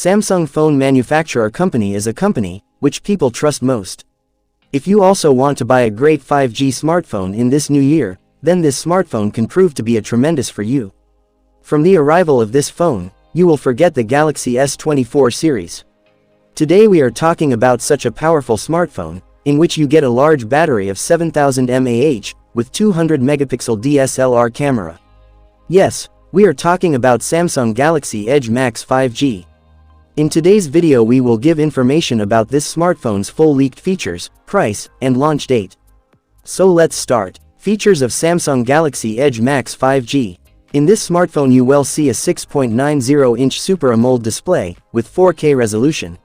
Samsung phone manufacturer company is a company which people trust most. If you also want to buy a great 5G smartphone in this new year, then this smartphone can prove to be a tremendous for you. From the arrival of this phone, you will forget the Galaxy S24 series. Today we are talking about such a powerful smartphone, in which you get a large battery of 7000 mAh, with 200 megapixel DSLR camera. Yes, we are talking about Samsung Galaxy Edge Max 5G. In today's video we will give information about this smartphone's full leaked features, price, and launch date. So let's start. Features of Samsung Galaxy Edge Max 5G. In this smartphone you will see a 6.90-inch Super AMOLED display, with 4K resolution,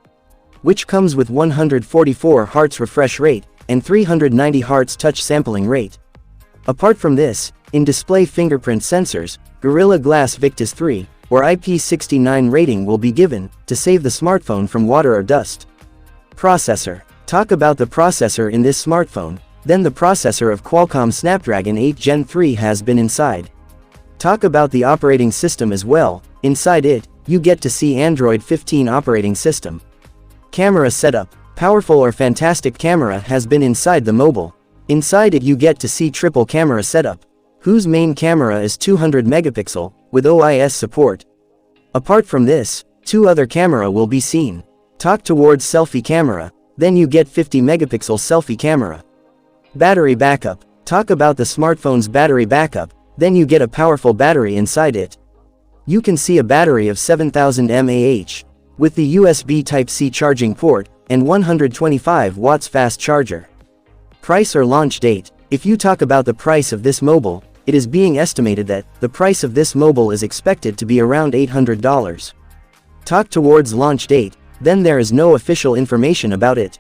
which comes with 144 Hz refresh rate, and 390 Hz touch sampling rate. Apart from this, in-display fingerprint sensors, Gorilla Glass Victus 3, or IP69 rating will be given, to save the smartphone from water or dust. Processor. Talk about the processor in this smartphone, then the processor of Qualcomm Snapdragon 8 Gen 3 has been inside. Talk about the operating system as well. Inside it, you get to see Android 15 operating system. Camera setup. Powerful or fantastic camera has been inside the mobile. Inside it you get to see triple camera setup, whose main camera is 200 megapixel, with OIS support. Apart from this, two other camera will be seen. Talk towards selfie camera, then you get 50 megapixel selfie camera. Battery backup. Talk about the smartphone's battery backup, then you get a powerful battery inside it. You can see a battery of 7000 mAh, with the USB Type-C charging port, and 125 watts fast charger. Price or launch date. If you talk about the price of this mobile, it is being estimated that the price of this mobile is expected to be around $800. Talk towards launch date, then there is no official information about it.